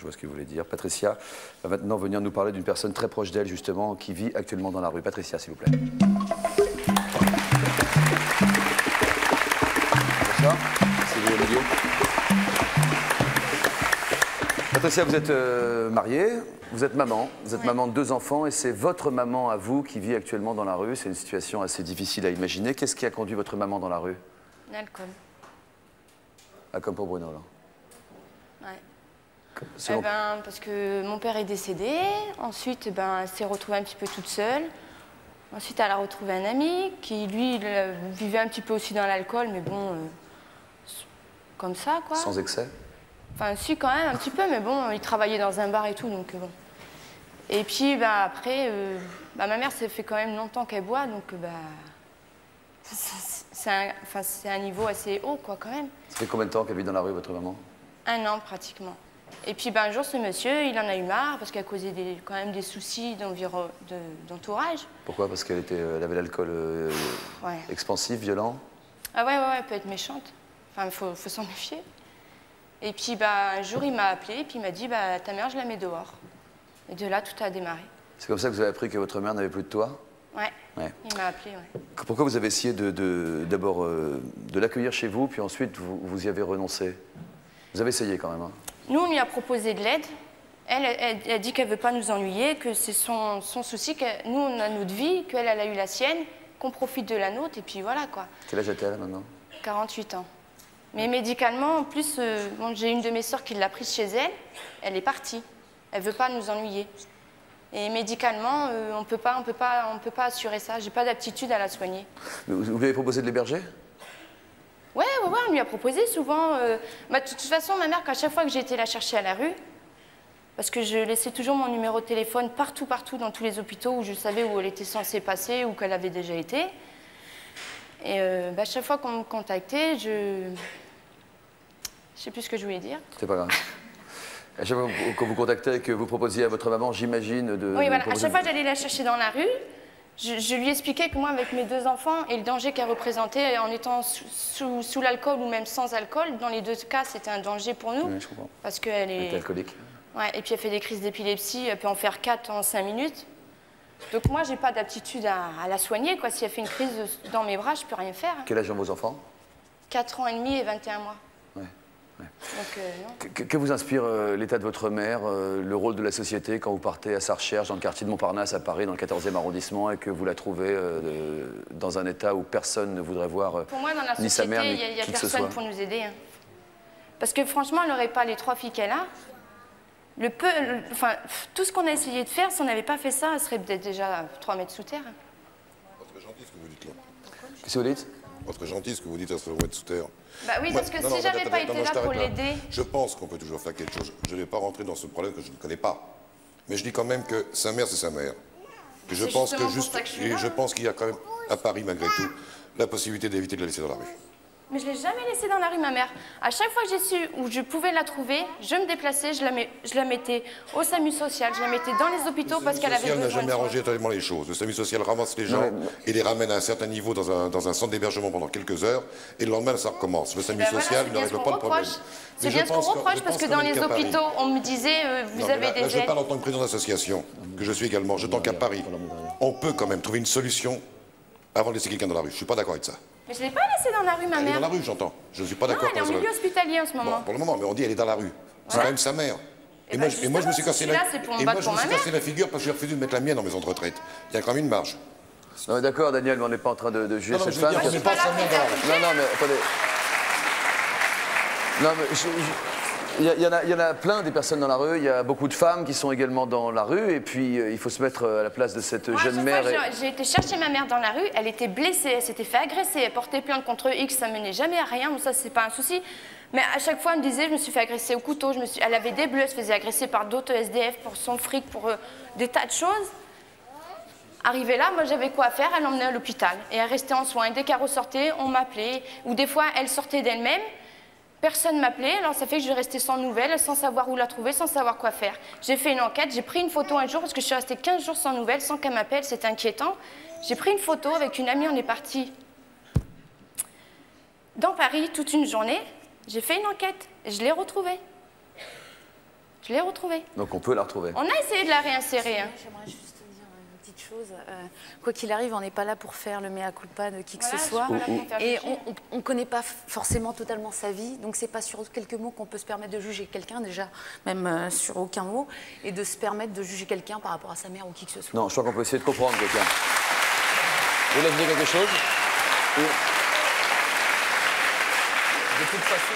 vois ce que vous voulez dire. Patricia va maintenant venir nous parler d'une personne très proche d'elle, justement, qui vit actuellement dans la rue. Patricia, s'il vous plaît. Bonsoir. C'est vous au milieu. Patricia, vous êtes mariée, vous êtes maman maman de 2 enfants et c'est votre maman à vous qui vit actuellement dans la rue. C'est une situation assez difficile à imaginer. Qu'est-ce qui a conduit votre maman dans la rue? L'alcool. Ah, comme pour Bruno, là. Ouais. Selon... Parce que mon père est décédé, ensuite elle s'est retrouvée un petit peu toute seule. Ensuite elle a retrouvé un ami qui lui vivait un petit peu aussi dans l'alcool, mais bon, comme ça quoi. Sans excès? Enfin si quand même un petit peu, mais bon, il travaillait dans un bar et tout, donc bon. Et puis après, ma mère, ça fait quand même longtemps qu'elle boit, donc c'est un niveau assez haut quoi quand même. Ça fait combien de temps qu'elle vit dans la rue, votre maman? 1 an pratiquement. Et puis un jour, ce monsieur, il en a eu marre parce qu'elle causait quand même des soucis d'entourage. Pourquoi? Parce qu'elle avait l'alcool expansif, violent? Ah ouais, elle peut être méchante. Enfin, il faut s'en méfier. Et puis un jour, il m'a appelé et puis il m'a dit ta mère, je la mets dehors. Et de là, tout a démarré. C'est comme ça que vous avez appris que votre mère n'avait plus de toit? Ouais. Il m'a appelé, ouais. Pourquoi vous avez essayé d'abord de l'accueillir chez vous, puis ensuite vous y avez renoncé? Vous avez essayé quand même, hein? Nous, on lui a proposé de l'aide. Elle dit qu'elle ne veut pas nous ennuyer, que c'est son souci, que nous, on a notre vie, qu'elle a eu la sienne, qu'on profite de la nôtre, et puis voilà, quoi. Quel âge a-t-elle maintenant? 48 ans. Mais médicalement, en plus, j'ai une de mes sœurs qui l'a prise chez elle, elle est partie. Elle ne veut pas nous ennuyer. Et médicalement, on ne peut pas assurer ça. J'ai pas d'aptitude à la soigner. Vous lui avez proposé de l'héberger? Ouais, on lui a proposé souvent. De toute façon, ma mère, à chaque fois que j'ai été la chercher à la rue, parce que je laissais toujours mon numéro de téléphone partout, dans tous les hôpitaux où je savais où elle était censée passer ou qu'elle avait déjà été. Et à chaque fois qu'on me contactait, je sais plus ce que je voulais dire. C'est pas grave. À chaque fois que vous contactez et que vous proposiez à votre maman, j'imagine, de... Oui, voilà. À chaque fois que j'allais la chercher dans la rue, je lui expliquais que moi, avec mes 2 enfants et le danger qu'elle représentait en étant sous l'alcool ou même sans alcool, dans les 2 cas, c'était un danger pour nous. Oui, je comprends. Parce qu'elle est... Elle est alcoolique. Ouais, et puis elle fait des crises d'épilepsie, elle peut en faire 4 en 5 minutes. Donc moi, j'ai pas d'aptitude à la soigner, quoi. Si elle fait une crise dans mes bras, je peux rien faire. Quel âge ont vos enfants? 4 ans et demi et 21 mois. Ouais. Donc, non. Que vous inspire l'état de votre mère, le rôle de la société quand vous partez à sa recherche dans le quartier de Montparnasse à Paris, dans le 14e arrondissement, et que vous la trouvez dans un état où personne ne voudrait voir pour moi, dans la ni sa mère, société, ni il n'y a qui que ce soit. personne pour nous aider. Hein. Parce que franchement, elle n'aurait pas les 3 filles qu'elle a. Tout ce qu'on a essayé de faire, si on n'avait pas fait ça, elle serait peut-être déjà 3 mètres sous terre. Pas très gentil ce que vous dites là. Qu'est-ce que vous dites? Pas très gentil ce que vous dites, elle serait 3 mètres sous terre. Bah oui, parce que si j'avais pas été là pour l'aider... Je pense qu'on peut toujours faire quelque chose. Je ne vais pas rentrer dans ce problème que je ne connais pas. Mais je dis quand même que sa mère, c'est sa mère. Et je pense je pense qu'il y a quand même, à Paris, malgré tout, la possibilité d'éviter de la laisser dans la rue. Mais je ne l'ai jamais laissée dans la rue, ma mère. À chaque fois que j'ai su où je pouvais la trouver, je me déplaçais, je la mettais au SAMU social, je la mettais dans les hôpitaux parce qu'elle avait besoin de soins. Le SAMU social n'a jamais arrangé totalement les choses. Le SAMU social ramasse les gens et les ramène à un certain niveau dans un centre d'hébergement pendant quelques heures et le lendemain, ça recommence. Le SAMU social ne règle pas le problème. C'est bien ce qu'on reproche parce que dans les hôpitaux, on me disait, vous avez des aides. Je parle en tant que président d'association, que je suis également. Je tant qu'à Paris, on peut quand même trouver une solution avant de laisser quelqu'un dans la rue. Je ne suis pas d'accord avec ça. Mais je ne l'ai pas laissée dans la rue, ma mère. Elle est dans la rue, j'entends. Je ne suis pas d'accord. Non, elle est en milieu hospitalier en ce moment. Bon, pour le moment, mais on dit elle est dans la rue. C'est quand même sa mère. Et moi, je me suis cassé la figure parce que j'ai refusé de mettre la mienne en maison de retraite. Il y a quand même une marge. Non, d'accord, Daniel, mais on n'est pas en train de juger cette femme. On n'est pas sa mère dans la rue. Non, mais attendez. Non, mais il y en a plein des personnes dans la rue, il y a beaucoup de femmes qui sont également dans la rue, et puis il faut se mettre à la place de cette jeune mère. J'ai été chercher ma mère dans la rue, elle était blessée, elle s'était fait agresser, elle portait plainte contre X, ça menait jamais à rien, donc ça c'est pas un souci. Mais à chaque fois elle me disait, je me suis fait agresser au couteau, elle avait des bleus, elle se faisait agresser par d'autres SDF pour son fric, pour des tas de choses. Arrivée là, moi j'avais quoi faire, elle l'emmenait à l'hôpital, et elle restait en soins. Dès qu'elle ressortait, on m'appelait, ou des fois elle sortait d'elle-même. Personne ne m'appelait, alors ça fait que je restais sans nouvelles, sans savoir où la trouver, sans savoir quoi faire. J'ai fait une enquête, j'ai pris une photo un jour parce que je suis restée 15 jours sans nouvelles, sans qu'elle m'appelle, c'était inquiétant. J'ai pris une photo avec une amie, on est parti dans Paris toute une journée. J'ai fait une enquête et je l'ai retrouvée. Je l'ai retrouvée. Donc on peut la retrouver. On a essayé de la réinsérer. Hein. J'aimerais juste dire une petite chose. Quoi qu'il arrive, on n'est pas là pour faire le mea culpa de qui que ce soit. Et on ne connaît pas forcément totalement sa vie. Donc c'est pas sur quelques mots qu'on peut se permettre de juger quelqu'un déjà, même sur aucun mot, et de se permettre de juger quelqu'un par rapport à sa mère ou qui que ce soit. Non, je crois qu'on peut essayer de comprendre quelqu'un. Vous voulez dire quelque chose? De toute façon,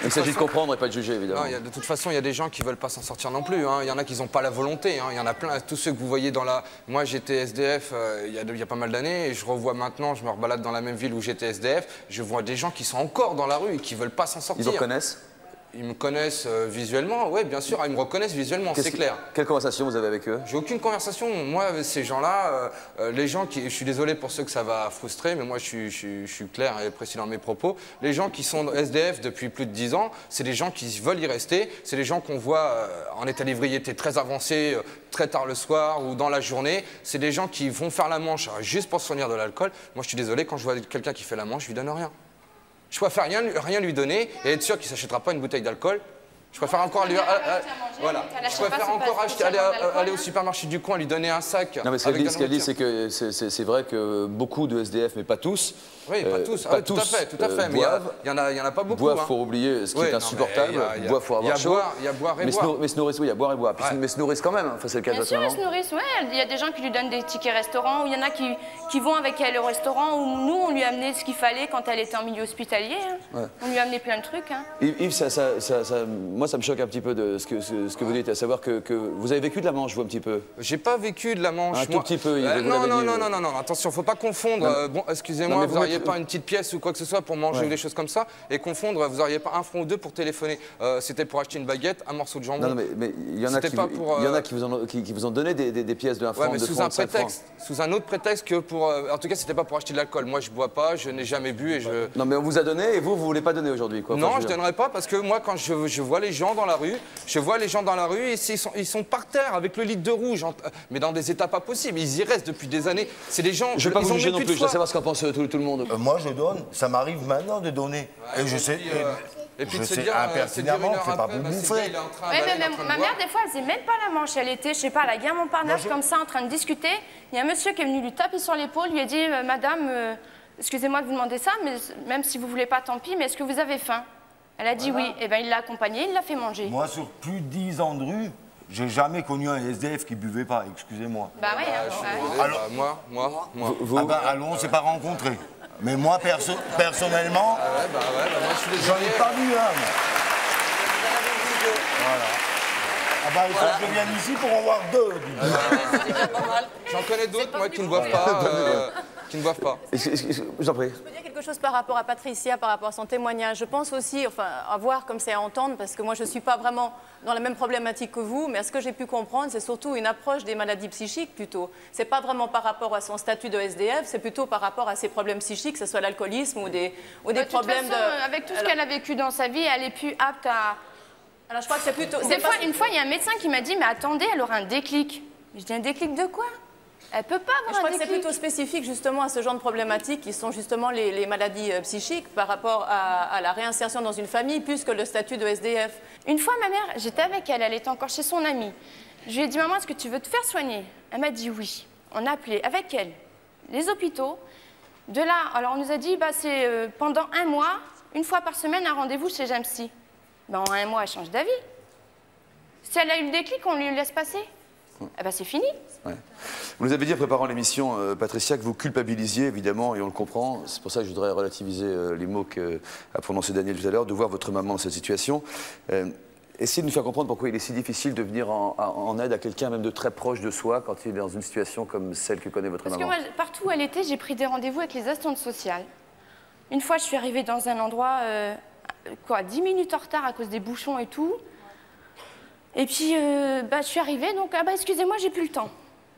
il s'agit de comprendre et pas de juger, évidemment. Non, de toute façon, il y a des gens qui ne veulent pas s'en sortir non plus. Hein. Il y en a qui n'ont pas la volonté. Hein. Il y en a plein. Tous ceux que vous voyez dans la... Moi, j'étais SDF il y a pas mal d'années et je revois maintenant, je me rebalade dans la même ville où j'étais SDF. Je vois des gens qui sont encore dans la rue et qui ne veulent pas s'en sortir. Ils en reconnaissent? Ils me connaissent visuellement, oui, bien sûr. Ils me reconnaissent visuellement, c'est clair. Quelle conversation vous avez avec eux? J'ai aucune conversation. Moi, ces gens-là, les gens qui... Je suis désolé pour ceux que ça va frustrer, mais moi, je suis clair et précis dans mes propos. Les gens qui sont SDF depuis plus de 10 ans, c'est des gens qui veulent y rester. C'est des gens qu'on voit en état d'ébriété très avancé, très tard le soir ou dans la journée. C'est des gens qui vont faire la manche juste pour se fournir de l'alcool. Moi, je suis désolé, quand je vois quelqu'un qui fait la manche, je lui donne rien. Je préfère rien lui donner et être sûr qu'il ne s'achètera pas une bouteille d'alcool. Je préfère encore lui... voilà. Je préfère encore aller au supermarché du coin, lui donner un sac. Non, mais ce qu'elle dit, c'est que c'est vrai que beaucoup de SDF, mais pas tous. Oui, pas tous. Tout à fait. Mais il n'y en a pas beaucoup. Boivent, il faut oublier ce qui est insupportable. Boivent, il faut avoir chaud. Il y a boire et boire. Mais se nourrissent, oui, il y a boire et boire. Mais se nourrissent quand même. Enfin, c'est le cas de bien sûr, ils se nourrissent, ouais. Il y a des gens qui lui donnent des tickets restaurants, ou il y en a qui vont avec elle au restaurant, où nous, on lui a amené ce qu'il fallait quand elle était en milieu hospitalier. Hein. Ouais. On lui a amené plein de trucs. Hein. Yves, moi, ça me choque un petit peu de ce que vous dites, à savoir que vous avez vécu de la Manche, vous, un petit peu. J'ai pas vécu de la Manche. Un tout petit peu, Yves. Non, attention, faut pas confondre. Bon, excusez-moi, vous n'auriez pas une petite pièce ou quoi que ce soit pour manger ou des choses comme ça, et confondre, vous n'auriez pas un franc ou deux pour téléphoner. C'était pour acheter une baguette, un morceau de jambon. Non, mais il y en a qui vous ont donné des pièces de 1 franc, mais sous un prétexte, sous un autre prétexte que pour... en tout cas, c'était pas pour acheter de l'alcool. Moi, je bois pas, je n'ai jamais bu et je... Non, mais on vous a donné et vous voulez pas donner aujourd'hui, quoi. Non, je donnerai pas parce que moi, quand je vois les gens dans la rue, ils sont par terre avec le litre de rouge, mais dans des états pas possibles. Ils y restent depuis des années. C'est des gens... Je ne veux pas vous juger non plus, je veux savoir ce qu'en pense tout le monde. Moi, je donne. Ça m'arrive maintenant de donner. Ouais, et je sais... Et puis je de se sais dire, pertinemment que c'est pas pour bouffer. Oui, mais ma mère, des fois, elle faisait même pas la manche. Elle était, je sais pas, à la gare Montparnasse, comme ça, en train de discuter. Il y a un monsieur qui est venu lui taper sur l'épaule, lui a dit, Madame, excusez-moi de vous demander ça, mais même si vous voulez pas, tant pis, mais est-ce que vous avez faim? Elle a dit oui. Et bien, il l'a accompagnée, il l'a fait manger. Moi, sur plus de 10 ans de rue, j'ai jamais connu un SDF qui buvait pas, excusez-moi. Bah oui, alors, moi. Ah bah, allons, on s'est pas rencontrés. Mais moi, personnellement, moi, je suis désolé. j'en ai pas vu un. Voilà. Ah bah, il faut que je vienne ici pour en voir deux. J'en connais d'autres, moi, qui ne boivent pas. Je vous en prie. Je peux dire quelque chose par rapport à Patricia, par rapport à son témoignage. Je pense aussi, enfin, à voir comme c'est à entendre, parce que moi, je ne suis pas vraiment dans la même problématique que vous, mais ce que j'ai pu comprendre, c'est surtout une approche des maladies psychiques, plutôt. C'est pas vraiment par rapport à son statut de SDF, c'est plutôt par rapport à ses problèmes psychiques, que ce soit l'alcoolisme ou des problèmes de... Avec tout ce qu'elle a vécu dans sa vie, elle est plus apte à... Alors, je crois que c'est plutôt... Une fois, il y a un médecin qui m'a dit, mais attendez, elle aura un déclic. Je dis, un déclic de quoi? Elle peut pas avoir un déclic. Je crois que c'est plutôt spécifique justement à ce genre de problématiques qui sont justement les maladies psychiques par rapport à la réinsertion dans une famille plus que le statut de SDF. Une fois, ma mère, j'étais avec elle était encore chez son amie. Je lui ai dit, maman, est-ce que tu veux te faire soigner? Elle m'a dit oui. On a appelé avec elle les hôpitaux. De là, alors on nous a dit, bah, c'est pendant 1 mois, 1 fois par semaine, un rendez-vous chez Jamsy. Ben, en 1 mois, elle change d'avis. Si elle a eu le déclic, on lui laisse passer. Eh ben, c'est fini. Ouais. Vous nous avez dit en préparant l'émission, Patricia, que vous culpabilisiez, évidemment, et on le comprend. C'est pour ça que je voudrais relativiser les mots qu'a prononcé Daniel tout à l'heure, de voir votre maman dans cette situation. Essayez de nous faire comprendre pourquoi il est si difficile de venir en aide à quelqu'un, même de très proche de soi, quand il est dans une situation comme celle que connaît votre maman. Parce que moi, partout où elle était, j'ai pris des rendez-vous avec les assistantes sociales. Une fois, je suis arrivée dans un endroit, 10 minutes en retard à cause des bouchons et tout. Et puis, je suis arrivée, donc, excusez-moi, j'ai plus le temps.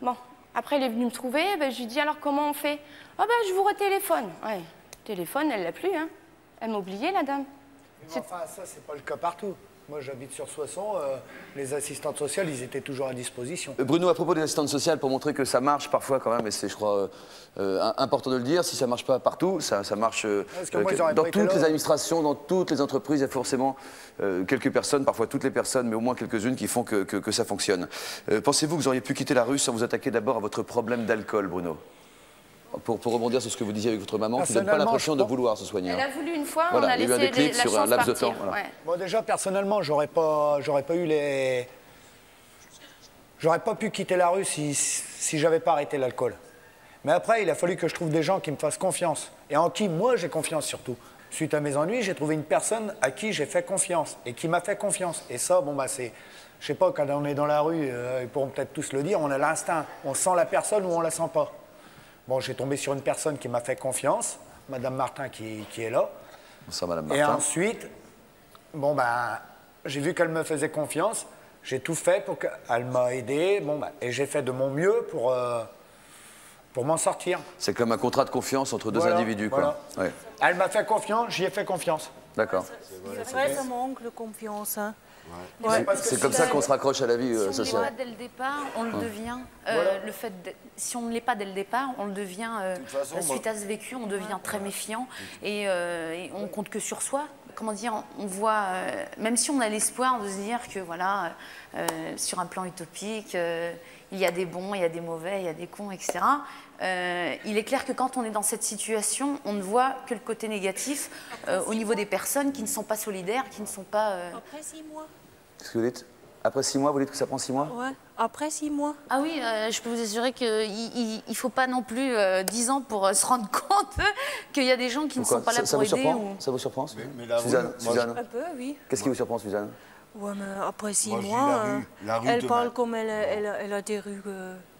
Bon, après, elle est venue me trouver, je lui dis, alors, comment on fait? Je vous retéléphone. Ouais, téléphone, elle l'a plus, hein. Elle m'a oublié, la dame. Mais enfin, ça, c'est pas le cas partout. Moi, j'habite sur Soissons. Les assistantes sociales, ils étaient toujours à disposition. Bruno, à propos des assistantes sociales, pour montrer que ça marche parfois quand même, et c'est, je crois, important de le dire, si ça ne marche pas partout, ça marche dans toutes les administrations, dans toutes les entreprises, il y a forcément quelques personnes, parfois toutes les personnes, mais au moins quelques-unes qui font que ça fonctionne. Pensez-vous que vous auriez pu quitter la rue sans vous attaquer d'abord à votre problème d'alcool, Bruno ? Pour rebondir sur ce que vous disiez avec votre maman, qui ne donne pas l'impression de vouloir se soigner. Elle a voulu une fois, voilà, on a laissé il y a eu un déclic la sur chance un laps de partir. temps. Voilà. Ouais. Bon, déjà, personnellement, j'aurais pas eu les... J'aurais pas pu quitter la rue si j'avais pas arrêté l'alcool. Mais après, il a fallu que je trouve des gens qui me fassent confiance. Et en qui, moi, j'ai confiance surtout. Suite à mes ennuis, j'ai trouvé une personne à qui j'ai fait confiance et qui m'a fait confiance. Et ça, bon, bah, c'est... Je sais pas, quand on est dans la rue, ils pourront peut-être tous le dire, on a l'instinct. On sent la personne ou on la sent pas. Bon, j'ai tombé sur une personne qui m'a fait confiance, Madame Martin qui est là. Ça, Madame Martin. Et ensuite, bon, ben, j'ai vu qu'elle me faisait confiance. J'ai tout fait pour qu'elle m'a aidé. Bon, ben, et j'ai fait de mon mieux pour m'en sortir. C'est comme un contrat de confiance entre deux individus, voilà. quoi. Ouais. Elle m'a fait confiance, j'y ai fait confiance. D'accord. C'est vrai, ça manque de confiance. Hein. Ouais. C'est comme ça qu'on se raccroche à la vie sociale. Si on ne l'est pas dès le départ, on le devient. Le fait si on ne l'est pas dès le départ, on le devient. Suite à ce vécu, on devient très méfiant et on compte que sur soi. Comment dire, on voit, même si on a l'espoir de se dire que voilà, sur un plan utopique, il y a des bons, il y a des mauvais, il y a des cons, etc. Il est clair que quand on est dans cette situation, on ne voit que le côté négatif au niveau des personnes qui ne sont pas solidaires, qui ne sont pas... Après 6 mois. Qu'est-ce que vous dites? Après 6 mois, vous dites que ça prend 6 mois? Ouais, après 6 mois. Ah oui, je peux vous assurer qu'il ne faut pas non plus 10 ans pour se rendre compte qu'il y a des gens qui ne sont pas là pour aider. Ça vous surprend? Suzanne, Un peu, oui. Qu'est-ce qui vous surprend, Suzanne? Ouais, mais après 6 mois, elle parle comme elle a des rues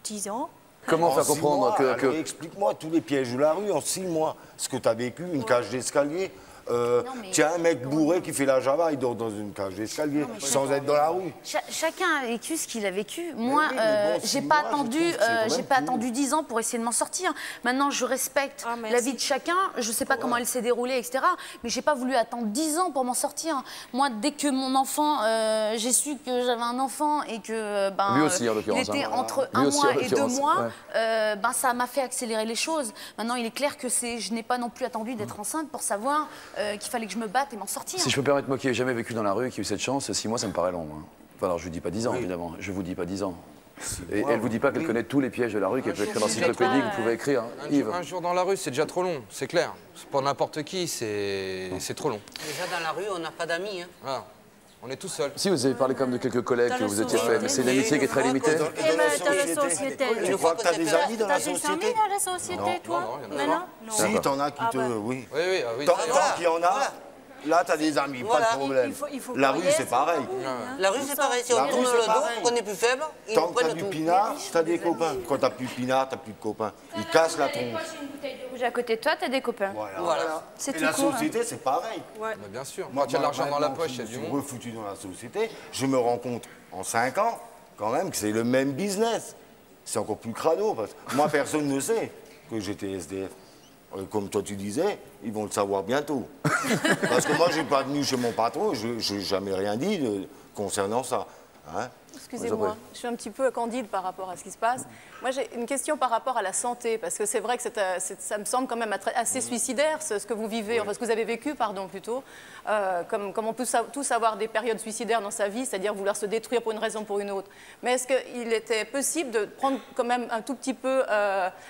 10 ans. Comment faire comprendre que... Explique-moi tous les pièges de la rue en 6 mois. Ce que tu as vécu, une cage d'escalier. Tiens, un mec bourré qui fait la java, il dort dans une cage d'escalier, sans être dans la rue. Chacun a vécu ce qu'il a vécu. Moi, j'ai pas attendu 10 ans pour essayer de m'en sortir. Maintenant, je respecte la vie de chacun. Je sais pas comment elle s'est déroulée, etc. Mais j'ai pas voulu attendre 10 ans pour m'en sortir. Moi, dès que mon enfant, j'ai su que j'avais un enfant et que lui aussi, en l'occurrence, il était entre un mois et 2 mois, ça m'a fait accélérer les choses. Maintenant, il est clair que je n'ai pas non plus attendu d'être enceinte pour savoir qu'il fallait que je me batte et m'en sortir. Si je peux me permettre, moi qui n'ai jamais vécu dans la rue et qui ai eu cette chance, 6 mois, ça me paraît long. Hein. Enfin, alors, je ne vous dis pas 10 ans, évidemment. Je ne vous dis pas 10 ans. Et elle ne vous dit pas qu'elle connaît tous les pièges de la rue, qu'elle peut écrire l'encyclopédie, que vous pouvez écrire. Un jour dans la rue, c'est déjà trop long, c'est clair. Pour n'importe qui, c'est trop long. Déjà dans la rue, on n'a pas d'amis. Hein. Voilà. On est tout seul. Si, vous avez parlé comme de quelques collègues que vous étiez fait, mais c'est une amitié qui est très limitée. Dans la société. Tu crois que tu as des amis dans la société? T'as des amis dans la société, toi? Non. Si, t'en as qui te... Oui. Oui. Tant qu'il y en a, là, t'as des amis, pas de problème. La rue, c'est pareil. La rue, c'est pareil. Si on tourne le dos, qu'on est plus faible, ils nous Tant que t'as prennent du tout. pinard, t'as des copains. Quand t'as plus de pinard, t'as plus de copains. Ils cassent la tronche. J'ai une bouteille de rouge à côté de toi, t'as des copains. Voilà. C'est Et tout la court. société, c'est pareil. Mais bien sûr. Quand il y a de l'argent dans la poche, il y a du Je me monde. suis refoutu dans la société. Je me rends compte en 5 ans, quand même, que c'est le même business. C'est encore plus crado. Parce que moi, personne ne sait que j'étais SDF. Comme toi tu disais, ils vont le savoir bientôt. Parce que moi, je n'ai pas venu chez mon patron, je n'ai jamais rien dit concernant ça. Hein? Excusez-moi, je suis un petit peu candide par rapport à ce qui se passe. Moi, j'ai une question par rapport à la santé, parce que c'est vrai que ça me semble quand même assez suicidaire, ce que vous vivez, enfin ce que vous avez vécu, pardon, plutôt. Comme on peut tous avoir des périodes suicidaires dans sa vie, c'est-à-dire vouloir se détruire pour une raison ou pour une autre. Mais est-ce qu'il était possible de prendre quand même un tout petit peu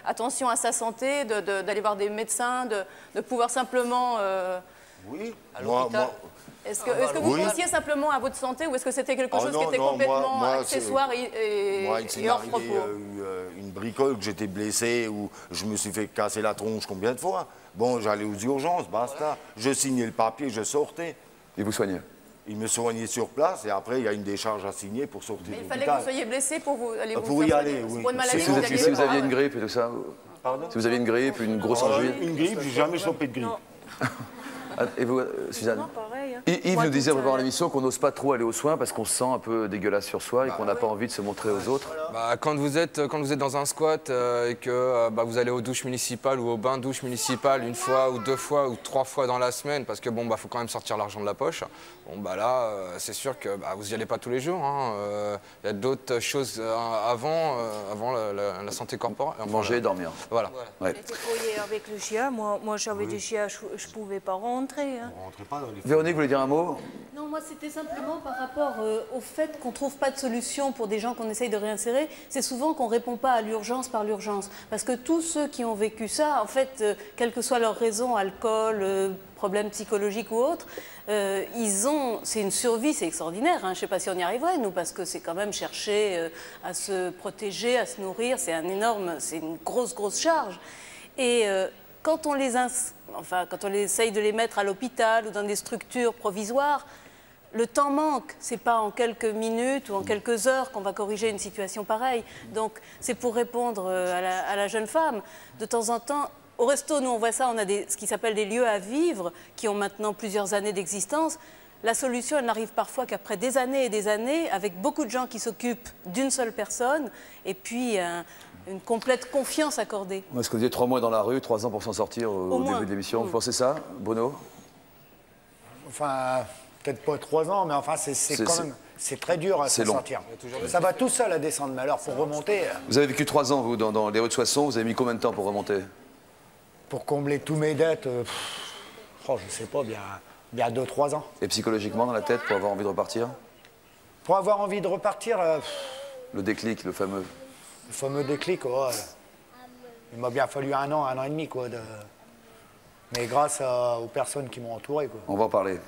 attention à sa santé, d'aller voir des médecins, de pouvoir simplement... Oui, à l'hôpital. Est-ce que vous pensiez simplement à votre santé ou est-ce que c'était quelque chose qui était complètement accessoire et hors propos? Il y a eu une bricole, que j'étais blessé, où je me suis fait casser la tronche combien de fois. Bon, j'allais aux urgences, basta. Je signais le papier, je sortais. Et vous soignez? Il me soignait sur place et après, il y a une décharge à signer pour sortir de Mais il l'hôpital. fallait que vous soyez blessé pour aller vous pour y faire aller, soigner. oui. Pour une maladie, Si vous aviez une grippe et tout ça? Pardon? Si vous aviez une grippe, une grosse angine? Une grippe, j'ai jamais chopé de grippe. Et vous, Suzanne? Non, pareil. Hein. Yves nous disait pendant l'émission qu'on n'ose pas trop aller aux soins parce qu'on se sent un peu dégueulasse sur soi et qu'on n'a pas envie de se montrer aux autres. Bah, quand vous êtes dans un squat et que vous allez aux douches municipales ou au bain douche municipal une fois ou 2 fois ou 3 fois dans la semaine parce que faut quand même sortir l'argent de la poche. Là, c'est sûr que vous n'y allez pas tous les jours. Il y a d'autres choses avant la santé corporelle. Manger et dormir. Voilà. Ouais. Avec le chien, moi j'avais des chiens, je ne pouvais pas rentrer. Hein. On rentrait pas dans les... Véronique, vous voulez dire un mot? Non, moi c'était simplement par rapport au fait qu'on ne trouve pas de solution pour des gens qu'on essaye de réinsérer. C'est souvent qu'on ne répond pas à l'urgence par l'urgence. Parce que tous ceux qui ont vécu ça, en fait, quelle que soit leur raison, alcool, problèmes psychologiques ou autres, c'est une survie, c'est extraordinaire. Hein. Je ne sais pas si on y arriverait, nous, parce que c'est quand même chercher à se protéger, à se nourrir, c'est une grosse charge. Et quand on essaye de les mettre à l'hôpital ou dans des structures provisoires, le temps manque. Ce n'est pas en quelques minutes ou en quelques heures qu'on va corriger une situation pareille. Donc, c'est pour répondre à la jeune femme. De temps en temps, au resto, nous, on voit ça, on a ce qui s'appelle des lieux à vivre qui ont maintenant plusieurs années d'existence. La solution, elle n'arrive parfois qu'après des années et des années, avec beaucoup de gens qui s'occupent d'une seule personne et puis une complète confiance accordée. Est-ce que vous dites 3 mois dans la rue, 3 ans pour s'en sortir au début de l'émission? Vous pensez ça, Bruno? Enfin, peut-être pas 3 ans, mais enfin, c'est quand même... C'est très dur à s'en sortir. Ça va tout seul à descendre, mais alors pour remonter... Vous avez vécu 3 ans, vous, dans les rues de Soissons, vous avez mis combien de temps pour remonter? Pour combler tous mes dettes, je sais pas, bien 2-3 ans. Et psychologiquement, dans la tête, pour avoir envie de repartir? Pour avoir envie de repartir... Le déclic, le fameux. Le fameux déclic, il m'a bien fallu 1 an et demi, quoi. Mais grâce aux personnes qui m'ont entouré, quoi. On va en parler.